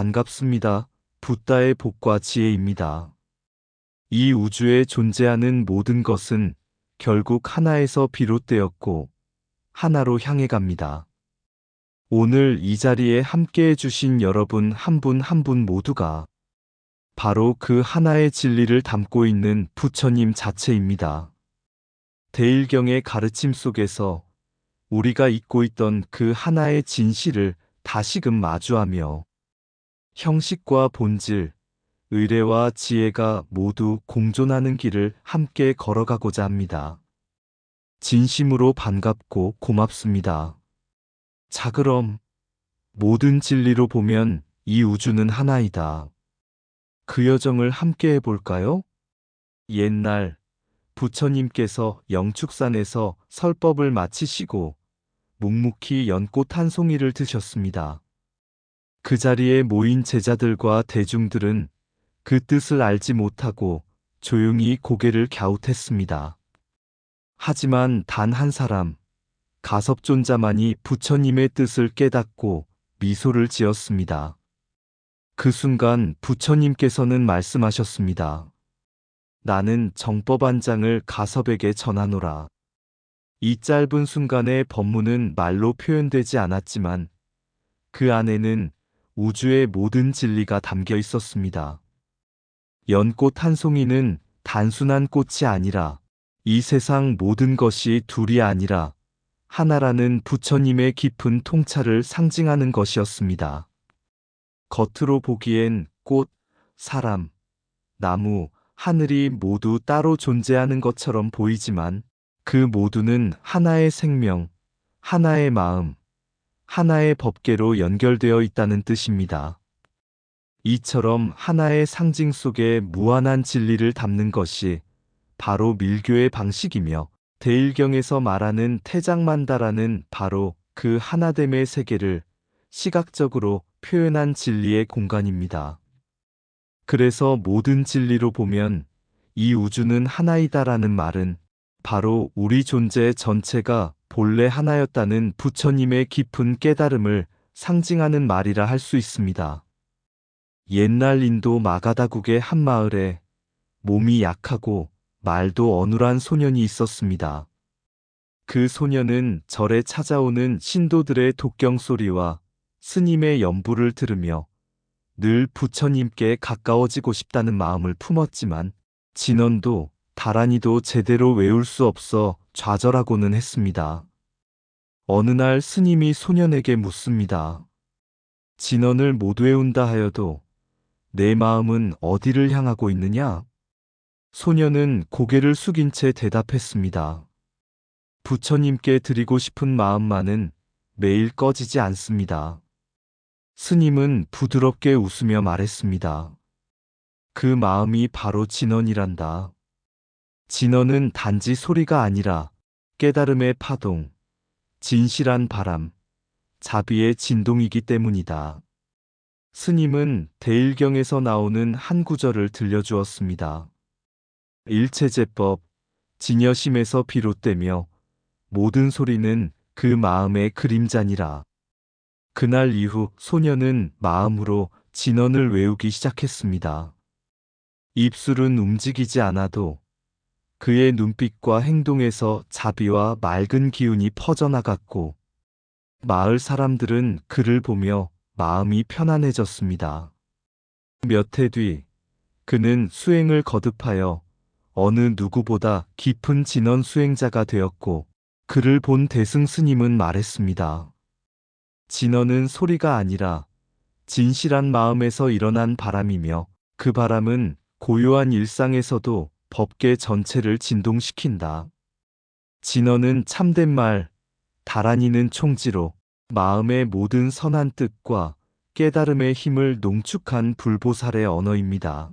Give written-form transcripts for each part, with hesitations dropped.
반갑습니다. 붓다의 복과 지혜입니다. 이 우주에 존재하는 모든 것은 결국 하나에서 비롯되었고 하나로 향해 갑니다. 오늘 이 자리에 함께 해주신 여러분 한 분 한 분 모두가 바로 그 하나의 진리를 담고 있는 부처님 자체입니다. 대일경의 가르침 속에서 우리가 잊고 있던 그 하나의 진실을 다시금 마주하며 형식과 본질, 의례와 지혜가 모두 공존하는 길을 함께 걸어가고자 합니다. 진심으로 반갑고 고맙습니다. 자, 그럼 모든 진리로 보면 이 우주는 하나이다. 그 여정을 함께 해볼까요? 옛날 부처님께서 영축산에서 설법을 마치시고 묵묵히 연꽃 한 송이를 드셨습니다. 그 자리에 모인 제자들과 대중들은 그 뜻을 알지 못하고 조용히 고개를 갸웃했습니다. 하지만 단 한 사람, 가섭존자만이 부처님의 뜻을 깨닫고 미소를 지었습니다. 그 순간 부처님께서는 말씀하셨습니다. 나는 정법 한 장을 가섭에게 전하노라. 이 짧은 순간의 법문은 말로 표현되지 않았지만 그 안에는 우주의 모든 진리가 담겨 있었습니다. 연꽃 한 송이는 단순한 꽃이 아니라 이 세상 모든 것이 둘이 아니라 하나라는 부처님의 깊은 통찰을 상징하는 것이었습니다. 겉으로 보기엔 꽃, 사람, 나무, 하늘이 모두 따로 존재하는 것처럼 보이지만 그 모두는 하나의 생명, 하나의 마음, 하나의 법계로 연결되어 있다는 뜻입니다. 이처럼 하나의 상징 속에 무한한 진리를 담는 것이 바로 밀교의 방식이며 대일경에서 말하는 태장만다라는 바로 그 하나됨의 세계를 시각적으로 표현한 진리의 공간입니다. 그래서 모든 진리로 보면 이 우주는 하나이다라는 말은 바로 우리 존재 전체가 본래 하나였다는 부처님의 깊은 깨달음을 상징하는 말이라 할 수 있습니다. 옛날 인도 마가다국의 한 마을에 몸이 약하고 말도 어눌한 소년이 있었습니다. 그 소년은 절에 찾아오는 신도들의 독경 소리와 스님의 연부를 들으며 늘 부처님께 가까워지고 싶다는 마음을 품었지만 진언도 다란이도 제대로 외울 수 없어 좌절하고는 했습니다. 어느 날 스님이 소년에게 묻습니다. 진언을 못 외운다 하여도 내 마음은 어디를 향하고 있느냐? 소년은 고개를 숙인 채 대답했습니다. 부처님께 드리고 싶은 마음만은 매일 꺼지지 않습니다. 스님은 부드럽게 웃으며 말했습니다. 그 마음이 바로 진언이란다. 진언은 단지 소리가 아니라 깨달음의 파동, 진실한 바람, 자비의 진동이기 때문이다. 스님은 대일경에서 나오는 한 구절을 들려주었습니다. 일체제법, 진여심에서 비롯되며 모든 소리는 그 마음의 그림자니라. 그날 이후 소년은 마음으로 진언을 외우기 시작했습니다. 입술은 움직이지 않아도 그의 눈빛과 행동에서 자비와 맑은 기운이 퍼져나갔고 마을 사람들은 그를 보며 마음이 편안해졌습니다. 몇 해 뒤 그는 수행을 거듭하여 어느 누구보다 깊은 진언 수행자가 되었고 그를 본 대승 스님은 말했습니다. 진언은 소리가 아니라 진실한 마음에서 일어난 바람이며 그 바람은 고요한 일상에서도 법계 전체를 진동시킨다. 진언은 참된 말, 다란이는 총지로 마음의 모든 선한 뜻과 깨달음의 힘을 농축한 불보살의 언어입니다.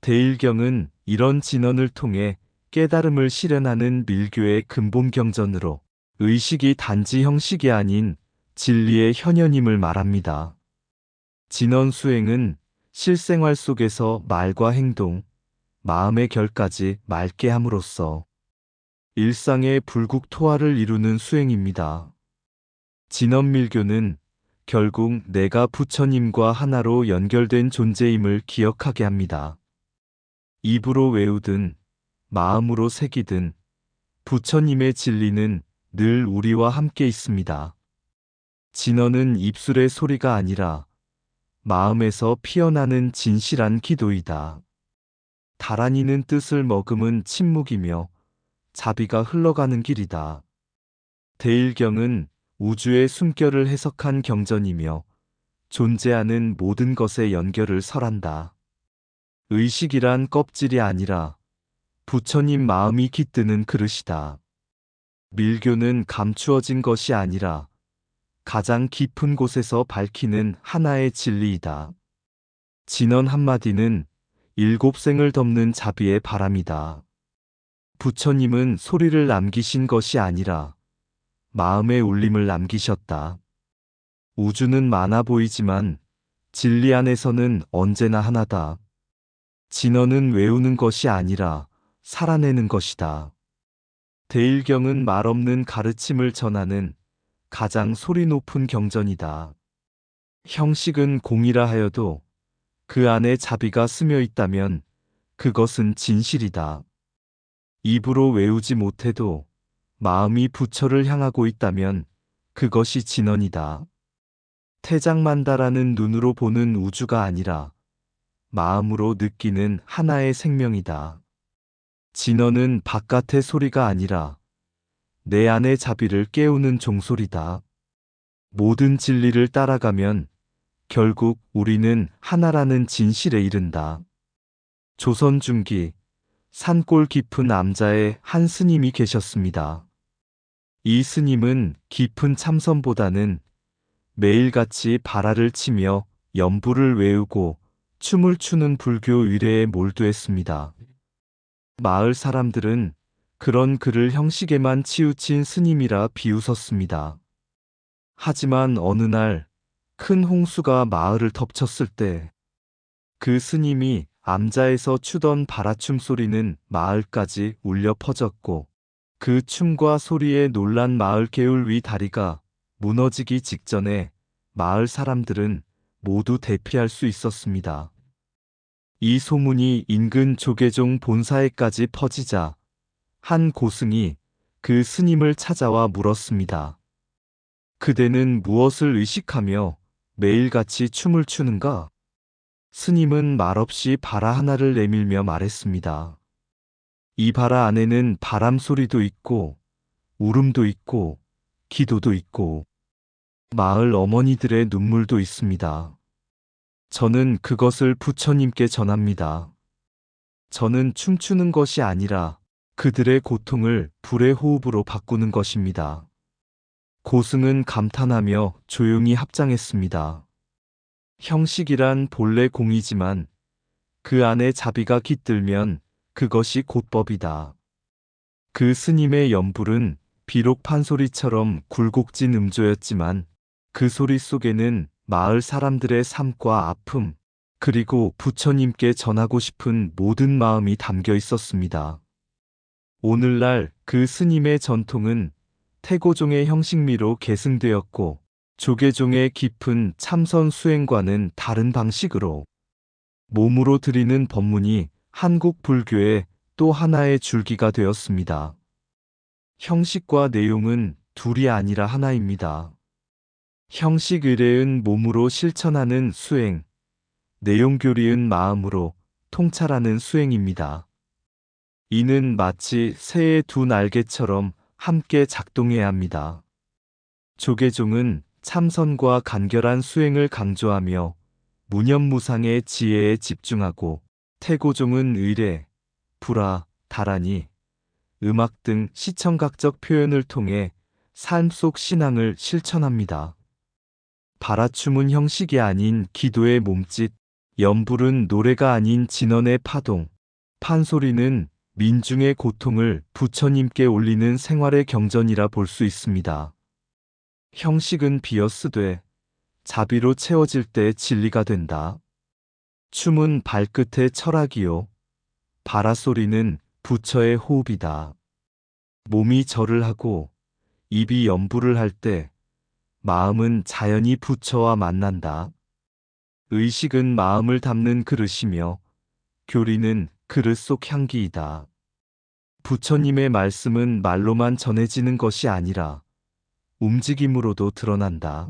대일경은 이런 진언을 통해 깨달음을 실현하는 밀교의 근본 경전으로 의식이 단지 형식이 아닌 진리의 현현임을 말합니다. 진언 수행은 실생활 속에서 말과 행동, 마음의 결까지 맑게 함으로써 일상의 불국토화를 이루는 수행입니다. 진언밀교는 결국 내가 부처님과 하나로 연결된 존재임을 기억하게 합니다. 입으로 외우든 마음으로 새기든 부처님의 진리는 늘 우리와 함께 있습니다. 진언은 입술의 소리가 아니라 마음에서 피어나는 진실한 기도이다. 다란이는 뜻을 머금은 침묵이며 자비가 흘러가는 길이다. 대일경은 우주의 숨결을 해석한 경전이며 존재하는 모든 것의 연결을 설한다. 의식이란 껍질이 아니라 부처님 마음이 깃드는 그릇이다. 밀교는 감추어진 것이 아니라 가장 깊은 곳에서 밝히는 하나의 진리이다. 진언 한마디는 일곱 생을 덮는 자비의 바람이다. 부처님은 소리를 남기신 것이 아니라 마음의 울림을 남기셨다. 우주는 많아 보이지만 진리 안에서는 언제나 하나다. 진언은 외우는 것이 아니라 살아내는 것이다. 대일경은 말없는 가르침을 전하는 가장 소리 높은 경전이다. 형식은 공이라 하여도 그 안에 자비가 스며 있다면 그것은 진실이다. 입으로 외우지 못해도 마음이 부처를 향하고 있다면 그것이 진언이다. 태장만다라는 눈으로 보는 우주가 아니라 마음으로 느끼는 하나의 생명이다. 진언은 바깥의 소리가 아니라 내 안의 자비를 깨우는 종소리다. 모든 진리를 따라가면 결국 우리는 하나라는 진실에 이른다. 조선 중기 산골 깊은 남자의 한 스님이 계셨습니다. 이 스님은 깊은 참선보다는 매일같이 발화를 치며 연부를 외우고 춤을 추는 불교 의례에 몰두했습니다. 마을 사람들은 그런 그를 형식에만 치우친 스님이라 비웃었습니다. 하지만 어느 날 큰 홍수가 마을을 덮쳤을 때 그 스님이 암자에서 추던 발화춤 소리는 마을까지 울려 퍼졌고 그 춤과 소리에 놀란 마을 개울 위 다리가 무너지기 직전에 마을 사람들은 모두 대피할 수 있었습니다. 이 소문이 인근 조계종 본사에까지 퍼지자 한 고승이 그 스님을 찾아와 물었습니다. 그대는 무엇을 의식하며 매일같이 춤을 추는가? 스님은 말없이 발화 하나를 내밀며 말했습니다. 이 발화 안에는 바람 소리도 있고 울음도 있고 기도도 있고 마을 어머니들의 눈물도 있습니다. 저는 그것을 부처님께 전합니다. 저는 춤추는 것이 아니라 그들의 고통을 불의 호흡으로 바꾸는 것입니다. 고승은 감탄하며 조용히 합장했습니다. 형식이란 본래 공이지만 그 안에 자비가 깃들면 그것이 곧 법이다. 그 스님의 연불은 비록 판소리처럼 굴곡진 음조였지만 그 소리 속에는 마을 사람들의 삶과 아픔, 그리고 부처님께 전하고 싶은 모든 마음이 담겨 있었습니다. 오늘날 그 스님의 전통은 태고종의 형식미로 계승되었고 조계종의 깊은 참선 수행과는 다른 방식으로 몸으로 드리는 법문이 한국 불교의 또 하나의 줄기가 되었습니다. 형식과 내용은 둘이 아니라 하나입니다. 형식 의례은 몸으로 실천하는 수행, 내용 교리은 마음으로 통찰하는 수행입니다. 이는 마치 새의 두 날개처럼 함께 작동해야 합니다. 조계종은 참선과 간결한 수행을 강조하며 무념무상의 지혜에 집중하고 태고종은 의례, 불화, 다란이, 음악 등 시청각적 표현을 통해 삶 속 신앙을 실천합니다. 발화춤은 형식이 아닌 기도의 몸짓, 연불은 노래가 아닌 진언의 파동, 판소리는 민중의 고통을 부처님께 올리는 생활의 경전이라 볼 수 있습니다. 형식은 비어쓰되 자비로 채워질 때 진리가 된다. 춤은 발끝의 철학이요. 발화소리는 부처의 호흡이다. 몸이 절을 하고 입이 연부를 할 때 마음은 자연히 부처와 만난다. 의식은 마음을 담는 그릇이며 교리는 그릇 속 향기이다. 부처님의 말씀은 말로만 전해지는 것이 아니라 움직임으로도 드러난다.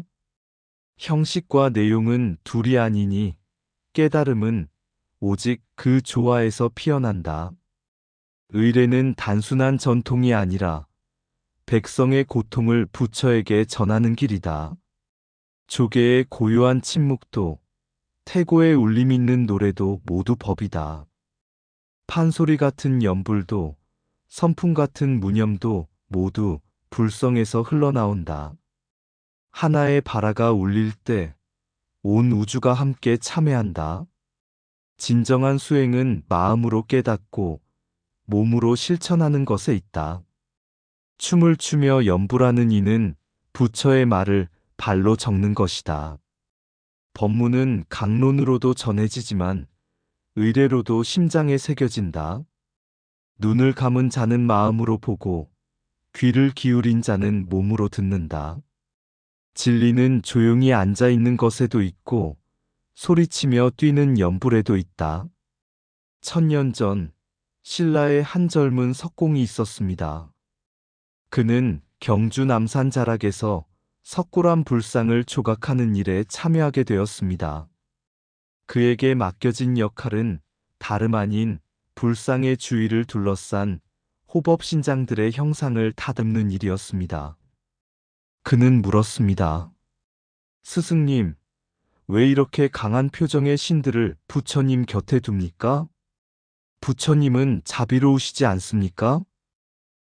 형식과 내용은 둘이 아니니 깨달음은 오직 그 조화에서 피어난다. 의례는 단순한 전통이 아니라 백성의 고통을 부처에게 전하는 길이다. 조계의 고요한 침묵도 태고의 울림 있는 노래도 모두 법이다. 판소리 같은 연불도 선풍 같은 무념도 모두 불성에서 흘러나온다. 하나의 바라가 울릴 때 온 우주가 함께 참회한다. 진정한 수행은 마음으로 깨닫고 몸으로 실천하는 것에 있다. 춤을 추며 연불하는 이는 부처의 말을 발로 적는 것이다. 법문은 강론으로도 전해지지만 의례로도 심장에 새겨진다. 눈을 감은 자는 마음으로 보고 귀를 기울인 자는 몸으로 듣는다. 진리는 조용히 앉아 있는 것에도 있고 소리치며 뛰는 연불에도 있다. 1000년 전 신라에 한 젊은 석공이 있었습니다. 그는 경주 남산 자락에서 석굴암 불상을 조각하는 일에 참여하게 되었습니다. 그에게 맡겨진 역할은 다름 아닌 불상의 주위를 둘러싼 호법신장들의 형상을 다듬는 일이었습니다. 그는 물었습니다. 스승님, 왜 이렇게 강한 표정의 신들을 부처님 곁에 둡니까? 부처님은 자비로우시지 않습니까?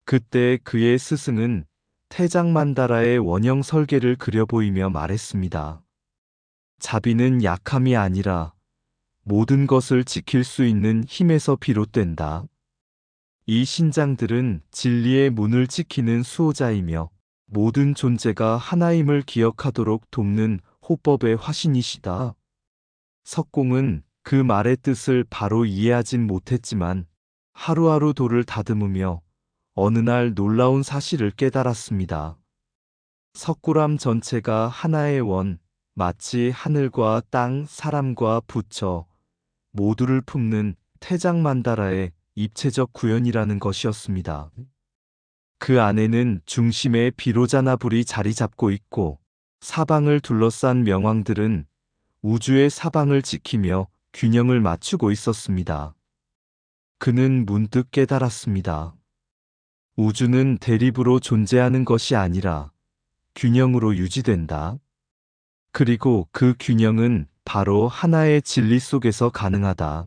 그때 그의 스승은 태장만다라의 원형 설계를 그려 보이며 말했습니다. 자비는 약함이 아니라 모든 것을 지킬 수 있는 힘에서 비롯된다. 이 신장들은 진리의 문을 지키는 수호자이며 모든 존재가 하나임을 기억하도록 돕는 호법의 화신이시다. 석공은 그 말의 뜻을 바로 이해하진 못했지만 하루하루 돌을 다듬으며 어느 날 놀라운 사실을 깨달았습니다. 석굴암 전체가 하나의 원, 마치 하늘과 땅, 사람과 부처 모두를 품는 태장만다라의 입체적 구현이라는 것이었습니다. 그 안에는 중심에 비로자나불이 자리 잡고 있고 사방을 둘러싼 명왕들은 우주의 사방을 지키며 균형을 맞추고 있었습니다. 그는 문득 깨달았습니다. 우주는 대립으로 존재하는 것이 아니라 균형으로 유지된다. 그리고 그 균형은 바로 하나의 진리 속에서 가능하다.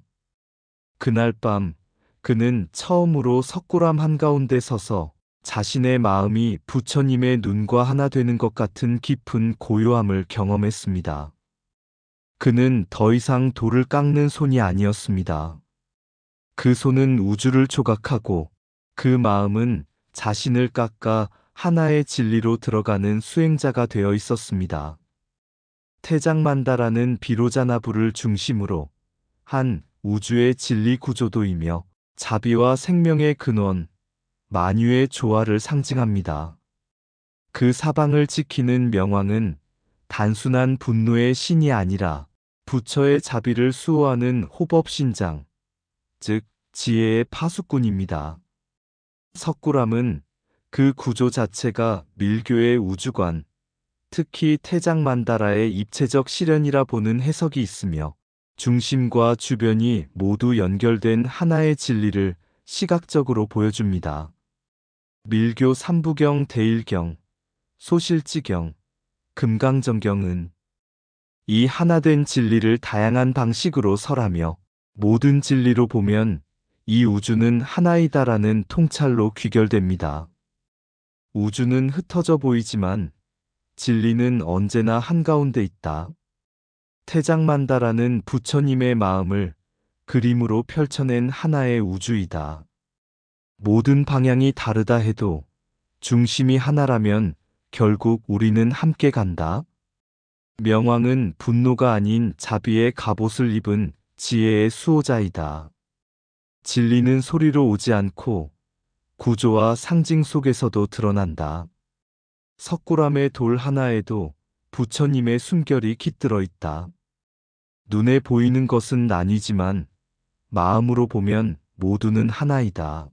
그날 밤 그는 처음으로 석굴암 한가운데 서서 자신의 마음이 부처님의 눈과 하나 되는 것 같은 깊은 고요함을 경험했습니다. 그는 더 이상 돌을 깎는 손이 아니었습니다. 그 손은 우주를 조각하고 그 마음은 자신을 깎아 하나의 진리로 들어가는 수행자가 되어 있었습니다. 태장만다라는 비로자나불을 중심으로 한 우주의 진리 구조도이며 자비와 생명의 근원, 만유의 조화를 상징합니다. 그 사방을 지키는 명왕은 단순한 분노의 신이 아니라 부처의 자비를 수호하는 호법신장, 즉 지혜의 파수꾼입니다. 석굴암은 그 구조 자체가 밀교의 우주관, 특히 태장만다라의 입체적 실현이라 보는 해석이 있으며 중심과 주변이 모두 연결된 하나의 진리를 시각적으로 보여줍니다. 밀교 삼부경 대일경, 소실지경, 금강정경은 이 하나된 진리를 다양한 방식으로 설하며 모든 진리로 보면 이 우주는 하나이다라는 통찰로 귀결됩니다. 우주는 흩어져 보이지만 진리는 언제나 한가운데 있다. 태장만다라는 부처님의 마음을 그림으로 펼쳐낸 하나의 우주이다. 모든 방향이 다르다 해도 중심이 하나라면 결국 우리는 함께 간다. 명왕은 분노가 아닌 자비의 갑옷을 입은 지혜의 수호자이다. 진리는 소리로 오지 않고 구조와 상징 속에서도 드러난다. 석굴암의 돌 하나에도 부처님의 숨결이 깃들어 있다. 눈에 보이는 것은 나뉘지만 마음으로 보면 모두는 하나이다.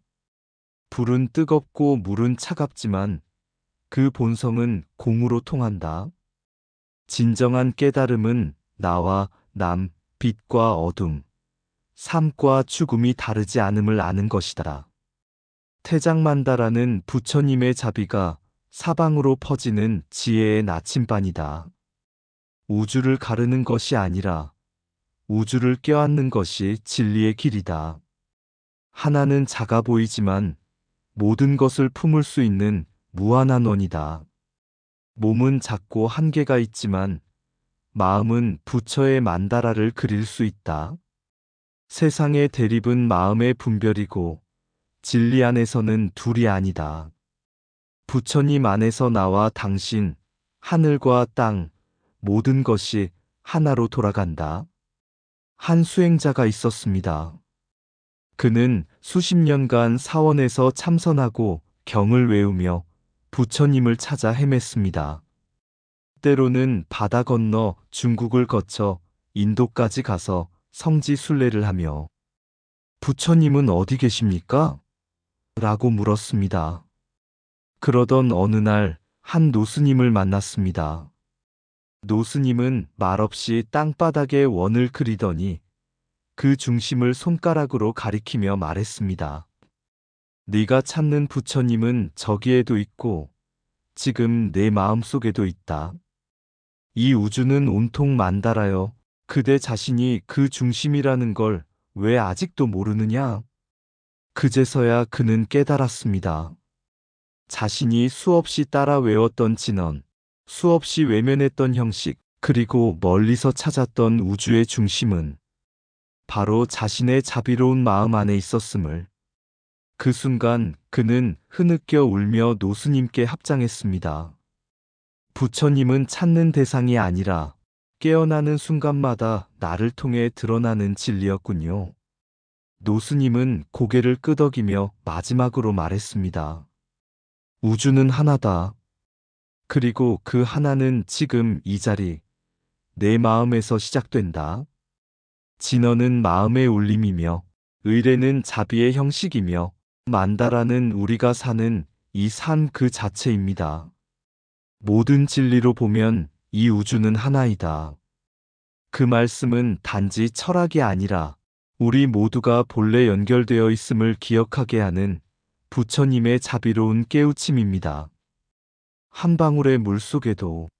불은 뜨겁고 물은 차갑지만 그 본성은 공으로 통한다. 진정한 깨달음은 나와 남, 빛과 어둠, 삶과 죽음이 다르지 않음을 아는 것이다. 태장만다라는 부처님의 자비가 사방으로 퍼지는 지혜의 나침반이다. 우주를 가르는 것이 아니라 우주를 껴안는 것이 진리의 길이다. 하나는 작아 보이지만 모든 것을 품을 수 있는 무한한 원이다. 몸은 작고 한계가 있지만 마음은 부처의 만다라를 그릴 수 있다. 세상의 대립은 마음의 분별이고 진리 안에서는 둘이 아니다. 부처님 안에서 나와 당신, 하늘과 땅, 모든 것이 하나로 돌아간다. 한 수행자가 있었습니다. 그는 수십 년간 사원에서 참선하고 경을 외우며 부처님을 찾아 헤맸습니다. 때로는 바다 건너 중국을 거쳐 인도까지 가서 성지 순례를 하며 부처님은 어디 계십니까? 라고 물었습니다. 그러던 어느 날 한 노스님을 만났습니다. 노스님은 말없이 땅바닥에 원을 그리더니 그 중심을 손가락으로 가리키며 말했습니다. 네가 찾는 부처님은 저기에도 있고 지금 내 마음속에도 있다. 이 우주는 온통 만다라여 그대 자신이 그 중심이라는 걸 왜 아직도 모르느냐? 그제서야 그는 깨달았습니다. 자신이 수없이 따라 외웠던 진언, 수없이 외면했던 형식, 그리고 멀리서 찾았던 우주의 중심은 바로 자신의 자비로운 마음 안에 있었음을. 그 순간 그는 흐느껴 울며 노스님께 합장했습니다. 부처님은 찾는 대상이 아니라 깨어나는 순간마다 나를 통해 드러나는 진리였군요. 노스님은 고개를 끄덕이며 마지막으로 말했습니다. 우주는 하나다. 그리고 그 하나는 지금 이 자리, 내 마음에서 시작된다. 진언은 마음의 울림이며 의례는 자비의 형식이며 만다라는 우리가 사는 이 삶 그 자체입니다. 모든 진리로 보면 이 우주는 하나이다. 그 말씀은 단지 철학이 아니라 우리 모두가 본래 연결되어 있음을 기억하게 하는 부처님의 자비로운 깨우침입니다. 한 방울의 물 속에도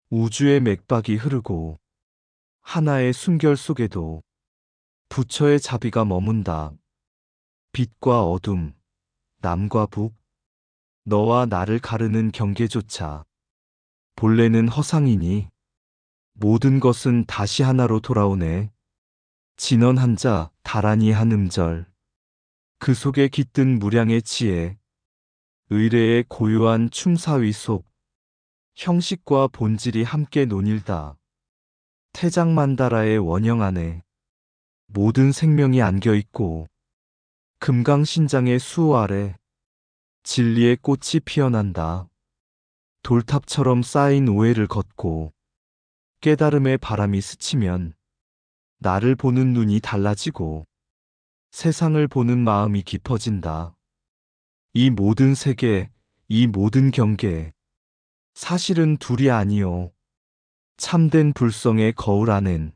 우주의 맥박이 흐르고 하나의 순결 속에도 부처의 자비가 머문다. 빛과 어둠, 남과 북, 너와 나를 가르는 경계조차 본래는 허상이니 모든 것은 다시 하나로 돌아오네. 진언 한자, 다란이 한 음절. 그 속에 깃든 무량의 지혜, 의례의 고요한 춤사위 속, 형식과 본질이 함께 논일다. 태장만다라의 원형 안에 모든 생명이 안겨있고 금강신장의 수호 아래 진리의 꽃이 피어난다. 돌탑처럼 쌓인 오해를 걷고 깨달음의 바람이 스치면 나를 보는 눈이 달라지고 세상을 보는 마음이 깊어진다. 이 모든 세계, 이 모든 경계, 사실은 둘이 아니요. 참된 불성의 거울 안엔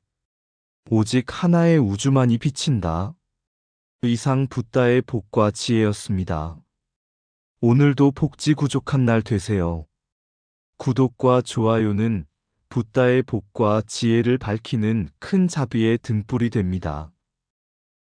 오직 하나의 우주만이 비친다. 이상 붓다의 복과 지혜였습니다. 오늘도 복지 구족한 날 되세요. 구독과 좋아요는 붓다의 복과 지혜를 밝히는 큰 자비의 등불이 됩니다.